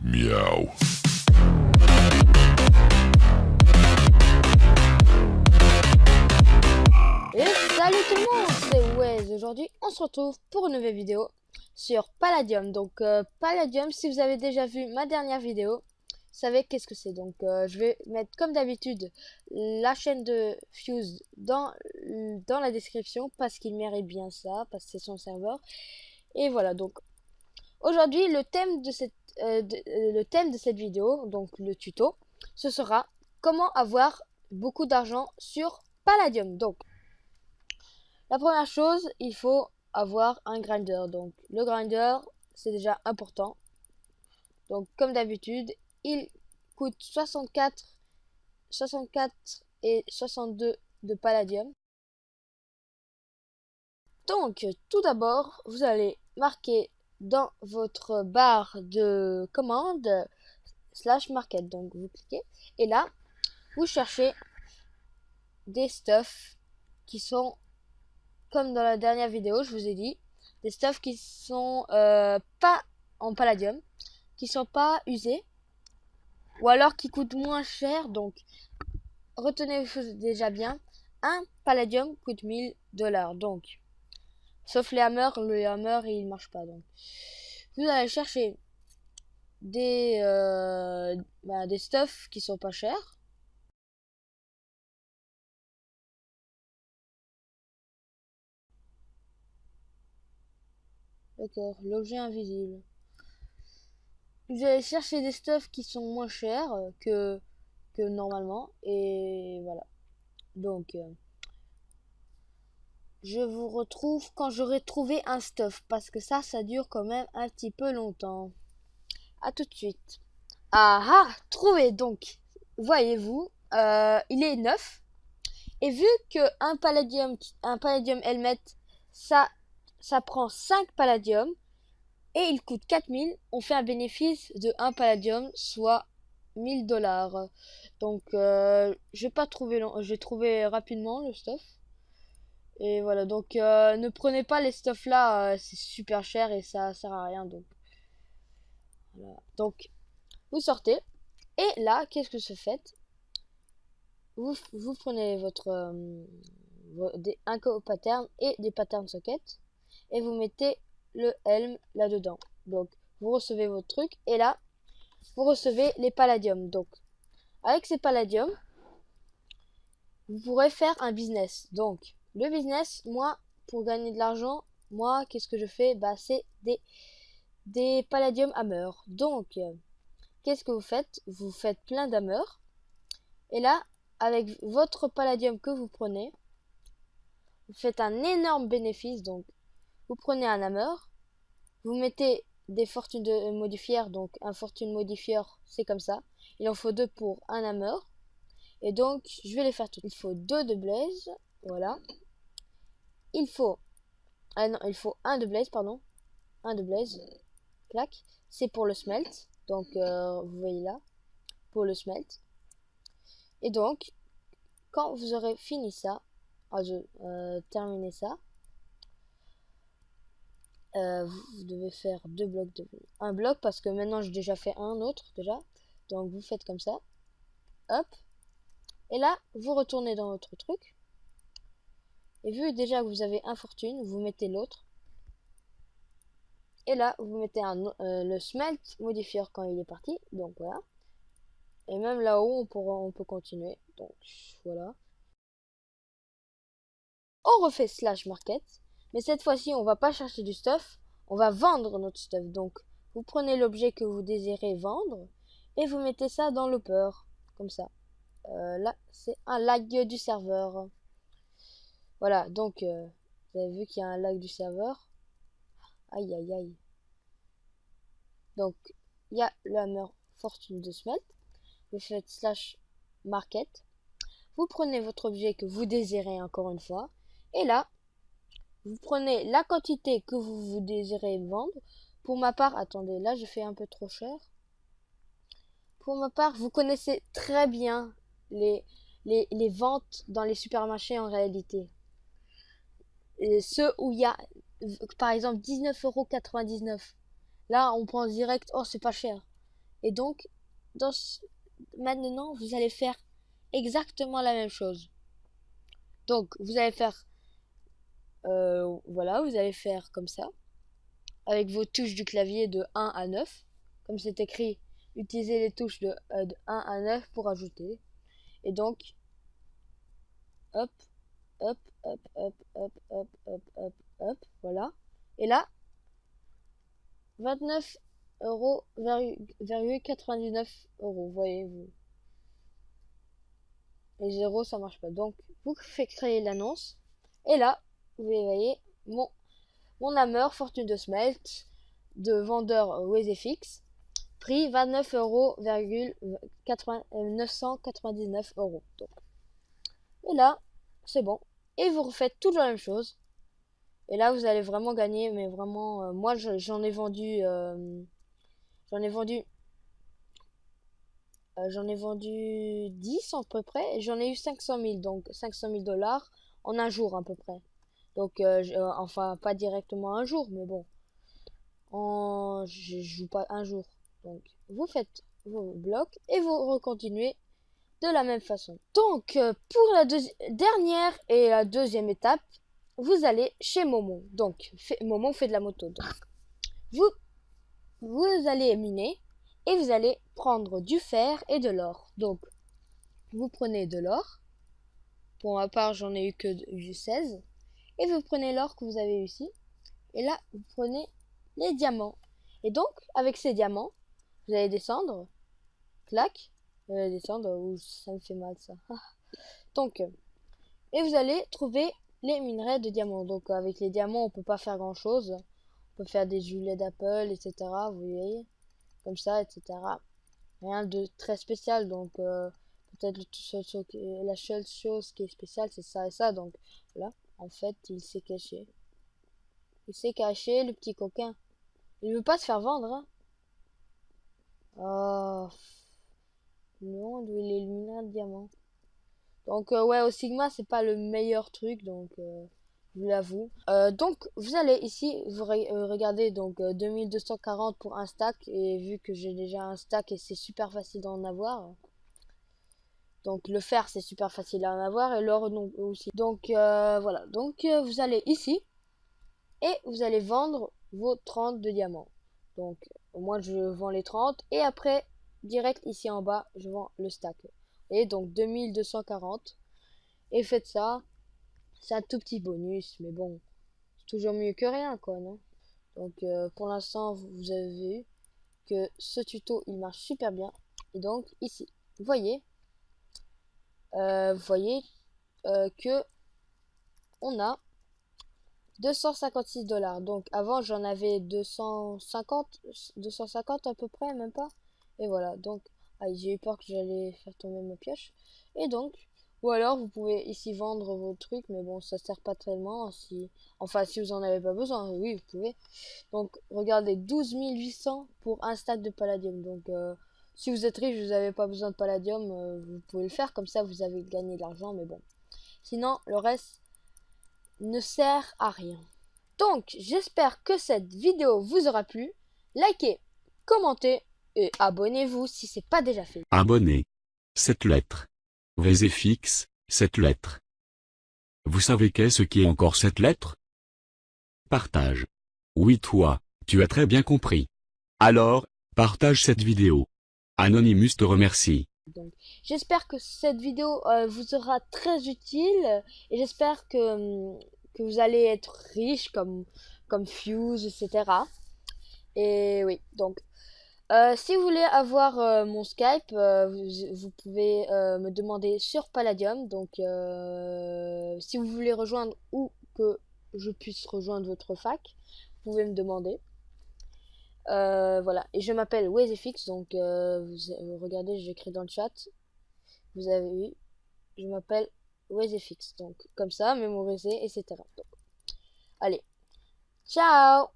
Miaou. Et salut tout le monde, c'est Wes. Aujourd'hui, on se retrouve pour une nouvelle vidéo sur Palladium. Donc, Palladium, si vous avez déjà vu ma dernière vidéo, vous savez qu'est-ce que c'est. Donc, je vais mettre comme d'habitude la chaîne de Fuse dans la description parce qu'il mérite bien ça, parce que c'est son serveur. Et voilà, donc, aujourd'hui, le thème de cette vidéo, donc le tuto, ce sera comment avoir beaucoup d'argent sur Palladium. Donc, la première chose, il faut avoir un grinder. Donc, le grinder, c'est déjà important. Donc, comme d'habitude, il coûte 64 et 62 de palladium. Donc, tout d'abord, vous allez marquer dans votre barre de commande /market. Donc, vous cliquez et là, vous cherchez des stuffs qui sont comme dans la dernière vidéo, je vous ai dit, des stuffs qui sont pas en palladium, qui sont pas usés, ou alors qui coûtent moins cher. Donc, retenez déjà bien, un palladium coûte 1000 $. Donc, sauf les hammers, le hammer il marche pas. Donc, vous allez chercher des stuffs qui sont pas chers. D'accord, l'objet invisible. Vous allez chercher des stuffs qui sont moins chers que normalement. Et voilà. Donc, je vous retrouve quand j'aurai trouvé un stuff. Parce que ça dure quand même un petit peu longtemps. À tout de suite. Ah ah, trouvé donc. Voyez-vous, il est neuf. Et vu que un palladium helmet, ça prend 5 palladium. Et il coûte 4000, on fait un bénéfice de 1 palladium, soit 1000 $. Donc, je vais pas trouver long, je vais trouver rapidement le stuff. Et voilà, donc ne prenez pas les stuffs là, c'est super cher et ça sert à rien. Donc, voilà. Donc vous sortez et là, qu'est-ce que vous faites? Vous prenez un pattern et des pattern sockets et vous mettez le helm là-dedans. Donc vous recevez votre truc et là, vous recevez les palladiums. Donc avec ces palladiums, vous pourrez faire un business. Donc le business, moi, pour gagner de l'argent, moi, qu'est-ce que je fais? Bah, c'est des palladium hammer. Donc, qu'est-ce que vous faites? Vous faites plein d'hammer. Et là, avec votre palladium que vous prenez, vous faites un énorme bénéfice. Donc, vous prenez un hammer, vous mettez des fortunes de modifier. Donc, un fortune modifier, c'est comme ça. Il en faut 2 pour un hammer. Et donc, je vais les faire toutes. Il faut 2 de blaze. Voilà. Il faut il faut un de blaze, pardon. Un de blaze. Clac. C'est pour le smelt. Donc, vous voyez là. Pour le smelt. Et donc, quand vous aurez fini ça, terminé ça, vous devez faire 2 blocs un bloc parce que maintenant j'ai déjà fait un autre déjà. Donc, vous faites comme ça. Hop. Et là, vous retournez dans votre truc. Et vu déjà que vous avez un fortune, vous mettez l'autre. Et là, vous mettez le smelt modifier quand il est parti. Donc voilà. Et même là-haut, on peut continuer. Donc voilà. On refait /market. Mais cette fois-ci, on va pas chercher du stuff. On va vendre notre stuff. Donc, vous prenez l'objet que vous désirez vendre. Et vous mettez ça dans l'hopper. Comme ça. Là, c'est un lag du serveur. Voilà. Donc, vous avez vu qu'il y a un lag du serveur. Aïe, aïe, aïe. Donc, il y a le hammer fortune de smelt. Vous faites /market. Vous prenez votre objet que vous désirez encore une fois. Et là, vous prenez la quantité que vous désirez vendre. Pour ma part, attendez, là je fais un peu trop cher. Pour ma part, vous connaissez très bien les ventes dans les supermarchés en réalité. Et ceux où il y a, par exemple, 19,99 €. Là, on pense direct, oh c'est pas cher. Et donc, maintenant, vous allez faire exactement la même chose. Donc, vous allez faire, voilà, vous allez faire comme ça, avec vos touches du clavier de 1 à 9. Comme c'est écrit, utilisez les touches de 1 à 9 pour ajouter. Et donc, hop, hop, hop, hop, hop, hop, hop, hop, hop, voilà. Et là, 29 euros, 99 euros, voyez-vous. Les zéros, ça marche pas. Donc, vous faites créer l'annonce. Et là, vous voyez mon hammer fortune de smelt de vendeur WZFX. Prix 29 euros, 999 euros. Donc, et là, c'est bon. Et vous refaites toujours la même chose. Et là, vous allez vraiment gagner, mais vraiment, moi, j'en ai vendu, j'en ai vendu 10 à peu près, et j'en ai eu 500 000, donc 500 000 dollars en un jour à peu près. Donc, enfin, pas directement un jour, mais bon, je joue pas un jour. Donc, vous faites vos blocs et vous recontinuez de la même façon. Donc, pour la dernière et la deuxième étape, vous allez chez Momo. Donc, Momo fait de la moto. Donc, vous, vous allez miner et vous allez prendre du fer et de l'or. Donc, vous prenez de l'or. Pour ma part, j'en ai eu que 16. Et vous prenez l'or que vous avez ici. Et là, vous prenez les diamants. Et donc, avec ces diamants, vous allez descendre. Clac. Vous allez descendre. Ouh, ça me fait mal ça. Donc, et vous allez trouver les minerais de diamants. Donc, avec les diamants, on peut pas faire grand chose. On peut faire des gelées d'Apple, etc. Vous voyez, comme ça, etc. Rien de très spécial. Donc, peut-être la seule chose qui est spéciale, c'est ça et ça. Donc, voilà. En fait, il s'est caché. Il s'est caché, le petit coquin. Il veut pas se faire vendre, hein. Oh, non, il est le minerai de diamant. Donc, ouais, au Sigma, c'est pas le meilleur truc, donc, je vous l'avoue. Donc, vous allez ici, vous regardez, donc, 2240 pour un stack, et vu que j'ai déjà un stack et c'est super facile d'en avoir. Donc, le fer, c'est super facile à en avoir, et l'or aussi. Donc, voilà. Donc, vous allez ici, et vous allez vendre vos 30 de diamants. Donc, au moins, je vends les 30, et après, direct ici en bas, je vends le stack. Et donc, 2240. Et faites ça, c'est un tout petit bonus, mais bon, c'est toujours mieux que rien, quoi, non? Donc, pour l'instant, vous avez vu que ce tuto, il marche super bien. Et donc, ici, vous voyez que on a 256 dollars. Donc, avant, j'en avais 250 à peu près, même pas. Et voilà, donc, j'ai eu peur que j'allais faire tomber ma pioche. Et donc, ou alors, vous pouvez ici vendre vos trucs, mais bon, ça sert pas tellement. Enfin, si vous en avez pas besoin, oui, vous pouvez. Donc, regardez, 12 800 pour un stack de palladium. Donc, si vous êtes riche, vous n'avez pas besoin de palladium, vous pouvez le faire. Comme ça, vous avez gagné de l'argent, mais bon. Sinon, le reste ne sert à rien. Donc, j'espère que cette vidéo vous aura plu. Likez, commentez et abonnez-vous si ce n'est pas déjà fait. Abonné. Cette lettre. VZFX, cette lettre. Vous savez qu'est-ce qui est encore cette lettre? Partage. Oui toi, tu as très bien compris. Alors, partage cette vidéo. Anonymous te remercie. Donc, j'espère que cette vidéo vous sera très utile et j'espère que vous allez être riche comme Fuse, etc. Et oui, donc si vous voulez avoir mon Skype, vous pouvez me demander sur Palladium. Donc, si vous voulez rejoindre ou que je puisse rejoindre votre fac, vous pouvez me demander. Voilà, et je m'appelle WazFX, donc vous regardez, j'écris dans le chat. Vous avez vu, je m'appelle WazFX, donc comme ça, mémorisez, etc. Donc, allez, ciao!